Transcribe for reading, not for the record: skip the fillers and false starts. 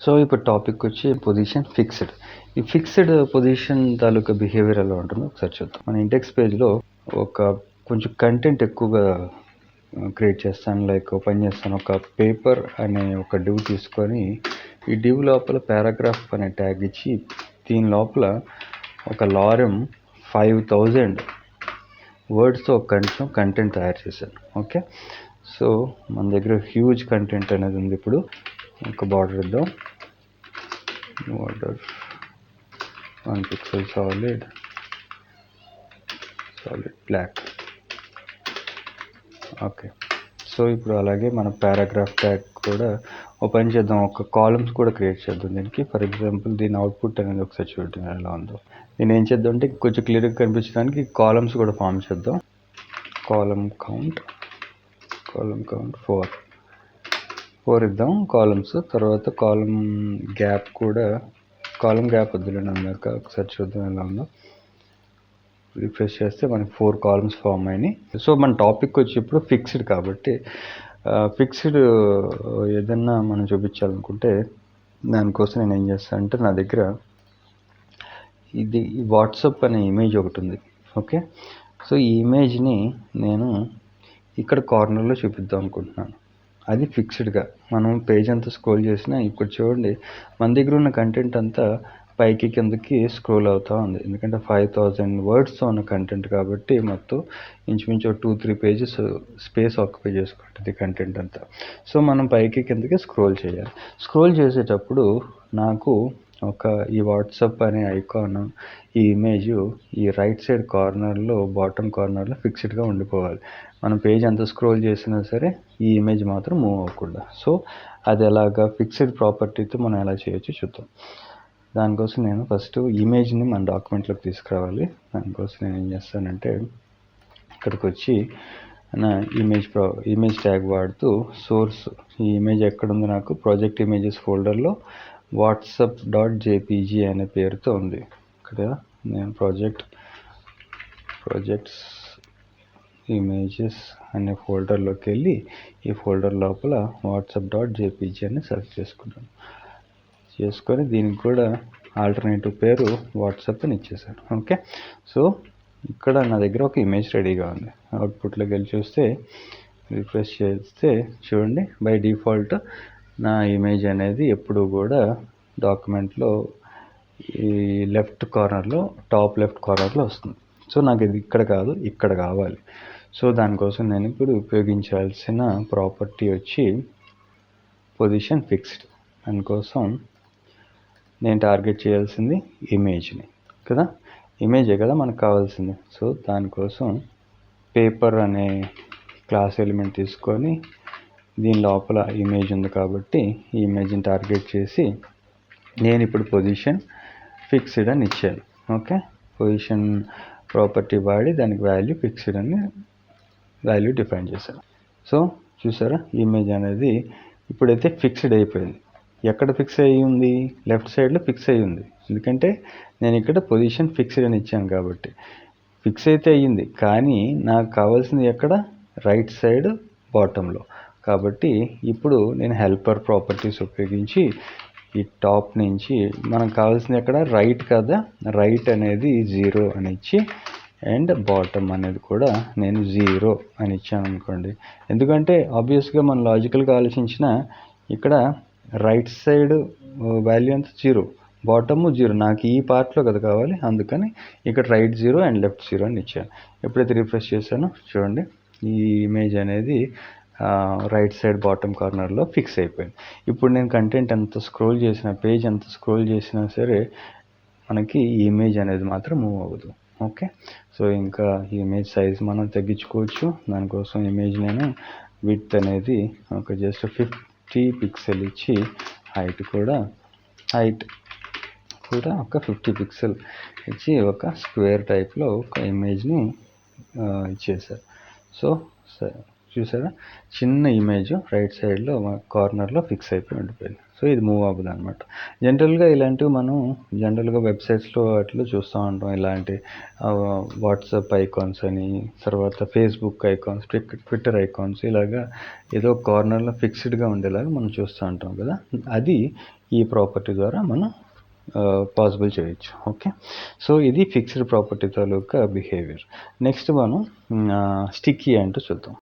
So ఇప్పుడు topic వచ్చి position fixed. ఈ ఫిక్స్డ్ పొజిషన్ తాలూకా బిహేవియర్ ఎలా ఉంటుందో ఒకసారి చూద్దాం. మన ఇండెక్స్ పేజ్లో కొంచెం కంటెంట్ ఎక్కువగా క్రియేట్ చేస్తాను, లైక్ ఓపెన్ చేస్తాను. ఒక పేపర్ అనే ఒక డివ్ తీసుకొని ఈ డివ్ లోపల పారాగ్రాఫ్ అనే ట్యాగ్ ఇచ్చి దీని లోపల ఒక లారెం 5000 వర్డ్స్తో కొంచెం కంటెంట్ తయారు చేశాను. ఓకే, సో మన దగ్గర హ్యూజ్ కంటెంట్ అనేది ఉంది. ఇప్పుడు ఒక బార్డర్ ఇద్దాం. Border 1 pixel solid black. Okay, so ఇప్పుడు అలాగే మన పారాగ్రాఫ్ ట్యాగ్ కూడా ఓపెన్ చేద్దాం. ఒక కాలమ్స్ కూడా క్రియేట్ చేద్దాం దీనికి. ఫర్ ఎగ్జాంపుల్ దీని అవుట్పుట్ అనేది ఒకసారి చూడండి ఎలా ఉందో. నేను ఏం చేద్దాం అంటే కొంచెం క్లియర్గా కనిపించడానికి కాలమ్స్ కూడా ఫామ్ చేద్దాం. కాలమ్ కౌంట్ 4 ఇద్దాం కాలమ్స్. తర్వాత కాలమ్ గ్యాప్ వద్దులేండి అన్నాక ఒకసారి చూద్దాం ఎలా ఉందో. రిఫ్రెష్ చేస్తే మనకి 4 కాలమ్స్ ఫామ్ అయినాయి. సో మన టాపిక్ వచ్చి ఇప్పుడు ఫిక్స్డ్ కాబట్టి ఫిక్స్డ్ ఏదన్నా మనం చూపించాలనుకుంటే దానికోసం నేను ఏం చేస్తాను అంటే నా దగ్గర ఇది వాట్సాప్ అనే ఇమేజ్ ఒకటి ఉంది. ఓకే, సో ఈ ఇమేజ్ని నేను ఇక్కడ కార్నర్లో చూపిద్దాం అనుకుంటున్నాను. అది ఫిక్స్డ్గా మనం పేజ్ అంతా స్క్రోల్ చేసినా ఇప్పుడు చూడండి మన దగ్గర ఉన్న కంటెంట్ అంతా పైకి కిందకి స్క్రోల్ అవుతూ ఉంది. ఎందుకంటే 5000 వర్డ్స్తో ఉన్న కంటెంట్ కాబట్టి మొత్తం ఇంచుమించు 2-3 పేజెస్ స్పేస్ ఆక్యుపై చేసుకుంటుంది కంటెంట్ అంతా. సో మనం పైకి కిందకి స్క్రోల్ చేయాలి. స్క్రోల్ చేసేటప్పుడు నాకు ఈ వాట్సాప్ అనే ఐకాన్, ఈ ఇమేజ్ ఈ రైట్ సైడ్ కార్నర్లో బాటమ్ కార్నర్లో ఫిక్స్డ్గా ఉండిపోవాలి. మనం పేజ్ అంతా స్క్రోల్ చేసినా సరే ఈ ఇమేజ్ మాత్రం మూవ్ అవ్వకూడదు. సో అది ఎలాగా ఫిక్స్డ్ ప్రాపర్టీతో మనం ఎలా చేయొచ్చు చూద్దాం. దానికోసం నేను ఫస్ట్ ఇమేజ్ని మన డాక్యుమెంట్లోకి తీసుకురావాలి. దానికోసం నేను ఏం చేస్తానంటే ఇక్కడికి వచ్చి నా ఇమేజ్ ట్యాగ్ వాడుతూ సోర్స్ ఈ ఇమేజ్ ఎక్కడుంది నాకు ప్రాజెక్ట్ ఇమేజెస్ ఫోల్డర్లో whatsapp.jpg అనే పేరుతో ఉంది. ఇక్కడ నేను ప్రాజెక్ట్స్ ఇమేజెస్ అనే ఫోల్డర్లోకి వెళ్ళి ఈ ఫోల్డర్ లోపల whatsapp.jpg అని సెలెక్ట్ చేసుకొని దీనికి కూడా ఆల్టర్నేటివ్ పేరు వాట్సాప్ అని ఇచ్చేసాను. ఓకే, సో ఇక్కడ నా దగ్గర ఒక ఇమేజ్ రెడీగా ఉంది. అవుట్పుట్లోకి వెళ్ళి చూస్తే రిఫ్రెష్ చేస్తే చూడండి బై డిఫాల్ట్ నా ఇమేజ్ అనేది ఎప్పుడు కూడా డాక్యుమెంట్లో ఈ టాప్ లెఫ్ట్ కార్నర్లో వస్తుంది. సో నాకు ఇది ఇక్కడ కాదు, ఇక్కడ కావాలి. సో దానికోసం నేను ఇప్పుడు ఉపయోగించాల్సిన ప్రాపర్టీ వచ్చి పొజిషన్ ఫిక్స్డ్. దానికోసం నేను టార్గెట్ చేయాల్సింది ఇమేజ్ని కదా, ఇమేజే కదా మనకు కావాల్సింది. సో దానికోసం పేపర్ అనే క్లాస్ ఎలిమెంట్ తీసుకొని దీని లోపల ఇమేజ్ ఉంది కాబట్టి ఈ ఇమేజ్ని టార్గెట్ చేసి నేను ఇప్పుడు పొజిషన్ ఫిక్స్డ్ అని ఇచ్చాను. ఓకే, పొజిషన్ ప్రాపర్టీ వాడి దానికి ఫిక్స్డ్ అని వాల్యూ డిఫైన్ చేశాను. సో చూసారా ఇమేజ్ అనేది ఇప్పుడైతే ఫిక్స్డ్ అయిపోయింది. ఎక్కడ ఫిక్స్ అయ్యి ఉంది? లెఫ్ట్ సైడ్లో ఫిక్స్ అయ్యి ఉంది. ఎందుకంటే నేను ఇక్కడ పొజిషన్ ఫిక్స్డ్ అని ఇచ్చాను కాబట్టి ఫిక్స్ అయితే అయ్యింది. కానీ నాకు కావాల్సింది ఎక్కడ? రైట్ సైడ్ బాటంలో. కాబట్టి ఇప్పుడు నేను హెల్పర్ ప్రాపర్టీస్ ఉపయోగించి ఈ టాప్ నుంచి మనకు కావాల్సింది ఎక్కడ? రైట్ కదా, రైట్ అనేది 0 అని ఇచ్చి అండ్ బాటమ్ అనేది కూడా నేను 0 అని ఇచ్చాను అనుకోండి. ఎందుకంటే ఆబ్వియస్గా మనం లాజికల్గా ఆలోచించిన ఇక్కడ రైట్ సైడ్ వాల్యూ అంతా 0, బాటమ్ 0. నాకు ఈ పార్ట్లో కదా కావాలి, అందుకని ఇక్కడ రైట్ 0 అండ్ లెఫ్ట్ 0 అని ఇచ్చాను. ఎప్పుడైతే రిఫ్రెష్ చేశానో చూడండి ఈ ఇమేజ్ అనేది రైట్ సైడ్ బాటమ్ కార్నర్లో ఫిక్స్ అయిపోయింది. ఇప్పుడు నేను కంటెంట్ ఎంత స్క్రోల్ చేసినా, పేజ్ ఎంత స్క్రోల్ చేసినా సరే మనకి ఈ ఇమేజ్ అనేది మాత్రం మూవ్ అవ్వదు. ఓకే, సో ఇంకా ఈ ఇమేజ్ సైజ్ మనం తగ్గించుకోవచ్చు. దానికోసం ఇమేజ్ నేను విడ్త్ అనేది ఒక జస్ట్ 50 పిక్సెల్ ఇచ్చి హైట్ కూడా ఒక 50 పిక్సెల్ ఇచ్చి ఒక స్క్వేర్ టైప్లో ఒక ఇమేజ్ని ఇచ్చేసారు. సో చూసారా చిన్న ఇమేజ్ రైట్ సైడ్లో కార్నర్లో ఫిక్స్ అయిపోయి ఉండిపోయింది. సో ఇది మూవ్ అవ్వదు అనమాట. జనరల్గా ఇలాంటివి మనం వెబ్సైట్స్లో వాటిలో చూస్తూ ఉంటాం. ఇలాంటి వాట్సాప్ ఐకాన్స్ అని, తర్వాత ఫేస్బుక్ ఐకాన్స్, ట్విట్టర్ ఐకాన్స్, ఇలాగా ఏదో కార్నర్లో ఫిక్స్డ్గా ఉండేలాగా మనం చూస్తూ ఉంటాం కదా. అది ఈ ప్రాపర్టీ ద్వారా మనం పాసిబుల్ చేయొచ్చు. ఓకే, సో ఇది ఫిక్స్డ్ ప్రాపర్టీ తాలూకా బిహేవియర్. నెక్స్ట్ మనం స్టిక్కీ అంటే చూద్దాం.